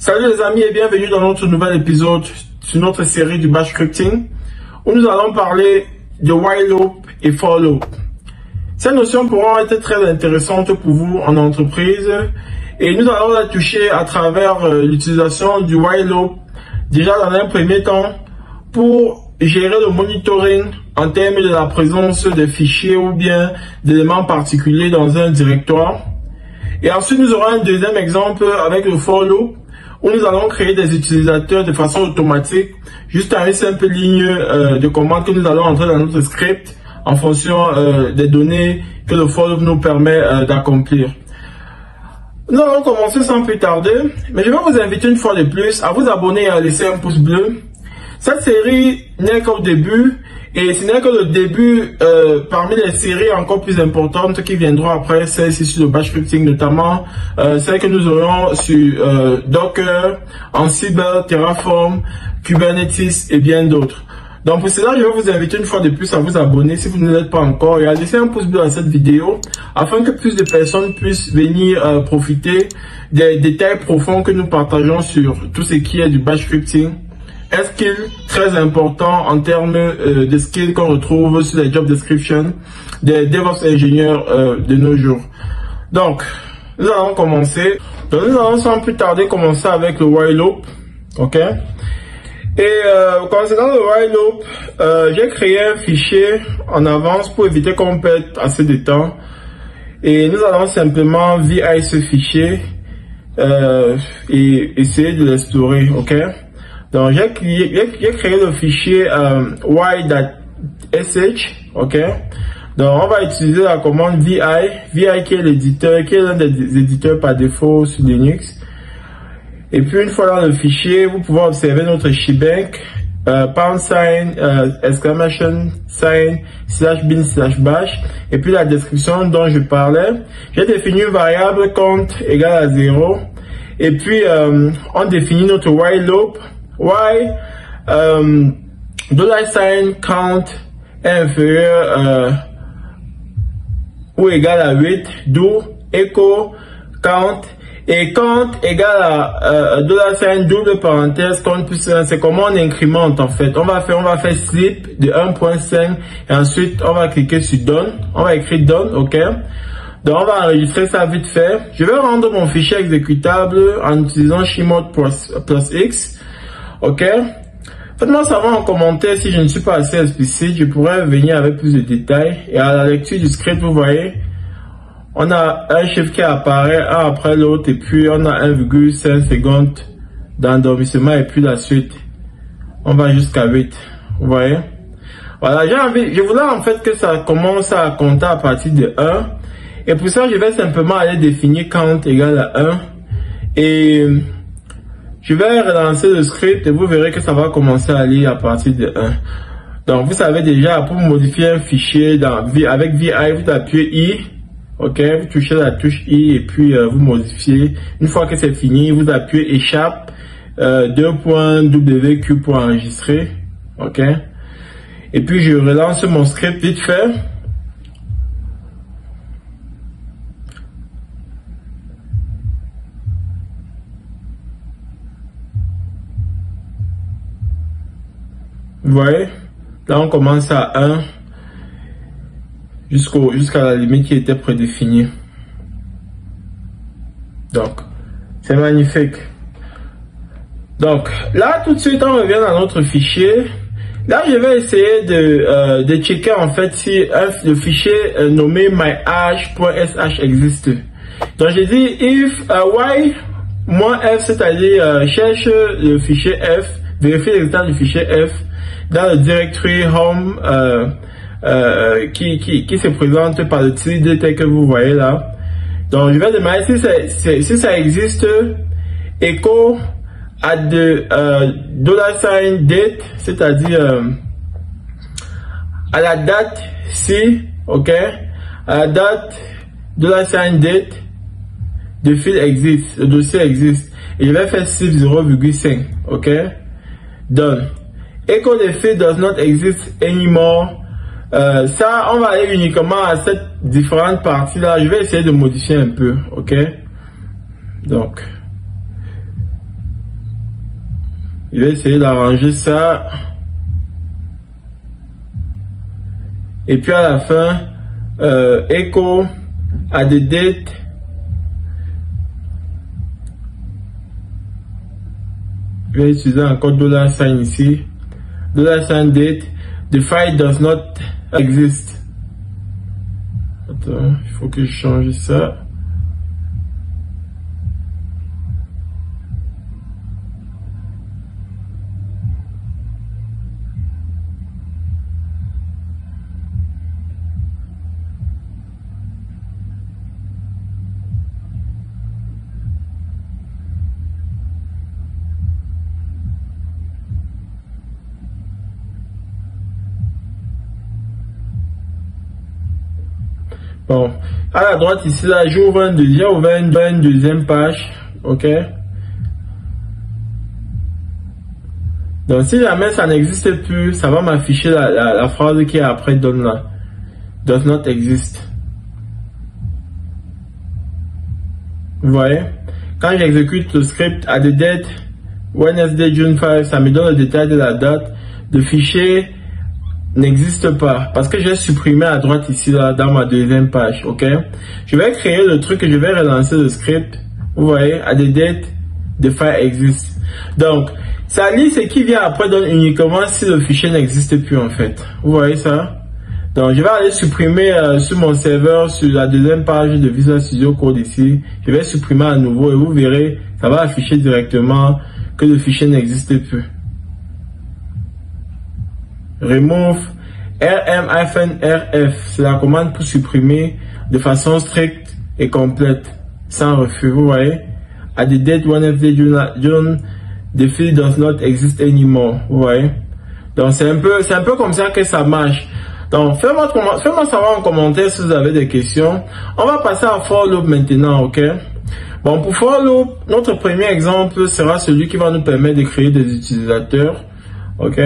Salut les amis et bienvenue dans notre nouvel épisode sur notre série du Bash Scripting où nous allons parler de while loop et for loop. Ces notions pourront être très intéressantes pour vous en entreprise et nous allons la toucher à travers l'utilisation du while loop déjà dans un premier temps pour gérer le monitoring en termes de la présence de fichiers ou bien d'éléments particuliers dans un directoire. Et ensuite nous aurons un deuxième exemple avec le for loop où nous allons créer des utilisateurs de façon automatique, juste à une simple ligne de commande que nous allons entrer dans notre script en fonction des données que le for loop nous permet d'accomplir. Nous allons commencer sans plus tarder, mais je vais vous inviter une fois de plus à vous abonner et à laisser un pouce bleu. Cette série n'est qu'au début et ce n'est que le début parmi les séries encore plus importantes qui viendront après celle-ci sur le Bash Scripting, notamment celles que nous aurons sur Docker, Ansible, Terraform, Kubernetes et bien d'autres. Donc pour cela, je vais vous inviter une fois de plus à vous abonner si vous ne l'êtes pas encore et à laisser un pouce bleu à cette vidéo afin que plus de personnes puissent venir profiter des détails profonds que nous partageons sur tout ce qui est du Bash Scripting. Un skill très important en termes de skills qu'on retrouve sur les job descriptions des DevOps ingénieurs de nos jours. Donc, nous allons commencer. Donc, nous allons sans plus tarder commencer avec le while loop. Ok. Et concernant le while loop, j'ai créé un fichier en avance pour éviter qu'on perde assez de temps. Et nous allons simplement vi ce fichier et essayer de l'explorer. Ok. Donc j'ai créé le fichier y.sh, ok. Donc on va utiliser la commande vi qui est l'éditeur, qui est l'un des éditeurs par défaut sur Linux. Et puis une fois dans le fichier, vous pouvez observer notre shebang, #sign, exclamation sign, /bin/bash, et puis la description dont je parlais. J'ai défini une variable count égale à 0, et puis on définit notre while loop. While $count est inférieur ou égal à 8, do echo count, et count égale à double parenthèse count plus 1. C'est comment on incrémente en fait. On va faire slip de 1.5 et ensuite on va cliquer sur done. On va écrire done, ok. Donc on va enregistrer ça vite fait. Je vais rendre mon fichier exécutable en utilisant chmod plus x. Ok, faites-moi savoir en commentaire si je ne suis pas assez explicite, je pourrais venir avec plus de détails. Et à la lecture du script, vous voyez, on a un chiffre qui apparaît un après l'autre et puis on a 1,5 secondes d'endormissement et puis la suite. On va jusqu'à 8, vous voyez. Voilà, je voulais en fait que ça commence à compter à partir de 1. Et pour ça, je vais simplement aller définir count égale à 1. Et je vais relancer le script et vous verrez que ça va commencer à lire à partir de 1. Donc vous savez déjà, pour modifier un fichier avec vi, vous appuyez I, ok, vous touchez la touche I et puis vous modifiez. Une fois que c'est fini, vous appuyez échappe 2.wq pour enregistrer, ok. Et puis je relance mon script vite fait. Vous voyez, là on commence à 1 jusqu'à la limite qui était prédéfinie. Donc, c'est magnifique. Donc, là tout de suite on revient dans notre fichier. Là je vais essayer de checker en fait si le fichier nommé myhash.sh existe. Donc j'ai dit if y-f, c'est-à-dire cherche le fichier f, vérifie l'existence du fichier f dans le directory home qui se présente par le TD tel que vous voyez là. Donc je vais demander si ça existe, echo à $date, c'est-à-dire à la date ci, ok, à la date $date, le fil existe, le dossier existe, et je vais faire 0,5, ok, done. Echo the field does not exist anymore. Ça, on va aller uniquement à cette différente partie là. Je vais essayer de modifier un peu, ok. Donc, Je vais essayer d'arranger ça. Et puis à la fin, echo à des dates. Je vais utiliser encore $sign ici. $sign date. The file does not exist. Attends, il faut que je change ça. Bon, à la droite ici, là, j'ouvre une deuxième page, ok. Donc, si jamais ça n'existe plus, ça va m'afficher la phrase qui est après donne là. Does not exist. Vous voyez? Quand j'exécute le script à the date, Wednesday, June 5, ça me donne le détail de la date. Le fichier n'existe pas parce que j'ai supprimé à droite ici là dans ma deuxième page, ok. Je vais créer le truc et je vais relancer le script. Vous voyez, à the date, the file exist. Donc, sa liste qui vient après donne uniquement si le fichier n'existe plus en fait. Vous voyez ça? Donc, je vais aller supprimer sur mon serveur, sur la deuxième page de Visual Studio Code ici. Je vais supprimer à nouveau et vous verrez, ça va afficher directement que le fichier n'existe plus. Remove rm-rf, c'est la commande pour supprimer de façon stricte et complète, sans refus. Vous voyez, at the date Wednesday June, the field does not exist anymore. Vous voyez, donc c'est un peu comme ça que ça marche. Donc faites-moi savoir en commentaire si vous avez des questions. On va passer à for loop maintenant, ok. Bon, pour for loop, notre premier exemple sera celui qui va nous permettre de créer des utilisateurs, ok.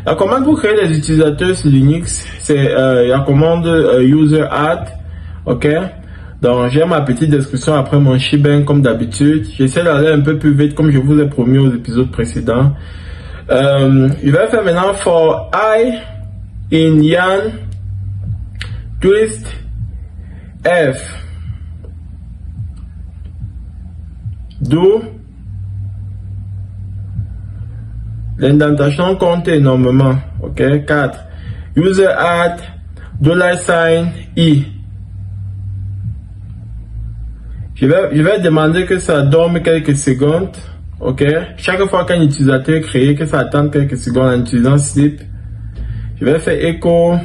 La commande pour créer des utilisateurs sur Linux, c'est la commande user add, ok. Donc j'ai ma petite description après mon shebang comme d'habitude. J'essaie d'aller un peu plus vite comme je vous ai promis aux épisodes précédents. Je vais faire maintenant for I in Yan twist F do. L'indentation compte énormément. Ok. 4. User add $sign I. Je vais demander que ça dorme quelques secondes. Ok. Chaque fois qu'un utilisateur est créé, que ça attende quelques secondes en utilisant sleep. Je vais faire echo.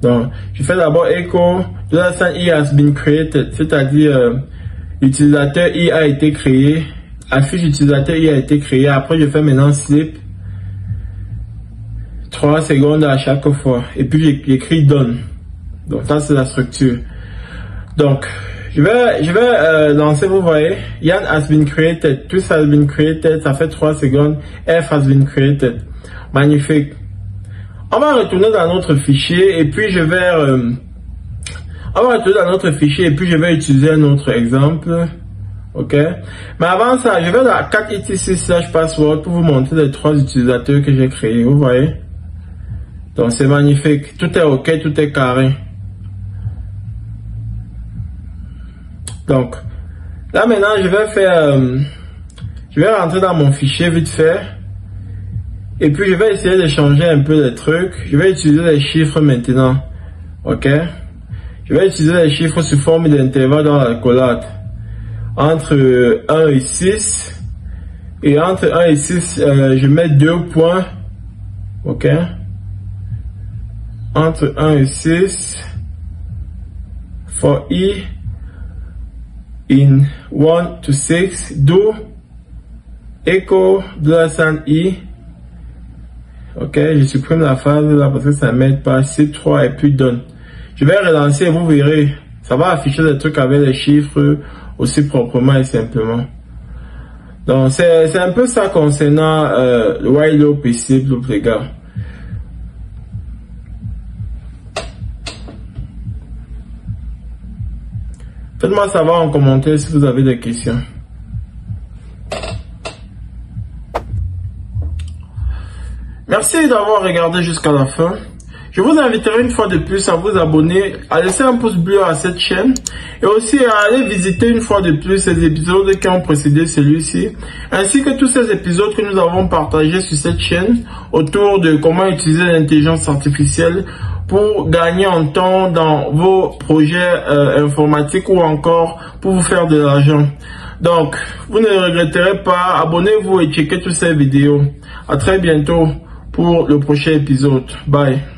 Donc, je fais d'abord echo, $sign I has been created, c'est-à-dire utilisateur I a été créé, affiche utilisateur I a été créé. Après, je fais maintenant sleep 3 secondes à chaque fois. Et puis, j'écris done. Donc, ça, c'est la structure. Donc, je vais lancer, vous voyez, Yan has been created, twist has been created, ça fait 3 secondes, F has been created. Magnifique. On va retourner dans notre fichier et puis je vais utiliser un autre exemple, ok. Mais avant ça, je vais dans 4etc/password pour vous montrer les 3 utilisateurs que j'ai créés. Vous voyez, donc c'est magnifique, tout est ok, tout est carré. Donc là maintenant, je vais rentrer dans mon fichier vite fait. Et puis, je vais essayer de changer un peu les trucs. Je vais utiliser les chiffres maintenant. Ok. Je vais utiliser les chiffres sous forme d'intervalle dans la collade. Entre 1 et 6. Et entre 1 et 6, je mets 2 points. Ok. Entre 1 et 6. For I in 1 to 6. Do echo $sign I. Ok, je supprime la phase là parce que ça m'aide pas. C3 et puis done. Je vais relancer et vous verrez. Ça va afficher des trucs avec les chiffres aussi proprement et simplement. Donc c'est un peu ça concernant le while loop et sleep loop, les gars. Faites-moi savoir en commentaire si vous avez des questions. Merci d'avoir regardé jusqu'à la fin. Je vous inviterai une fois de plus à vous abonner, à laisser un pouce bleu à cette chaîne et aussi à aller visiter une fois de plus ces épisodes qui ont précédé celui-ci, ainsi que tous ces épisodes que nous avons partagés sur cette chaîne autour de comment utiliser l'intelligence artificielle pour gagner en temps dans vos projets informatiques ou encore pour vous faire de l'argent. Donc, vous ne regretterez pas, abonnez-vous et checkez toutes ces vidéos. À très bientôt pour le prochain épisode. Bye.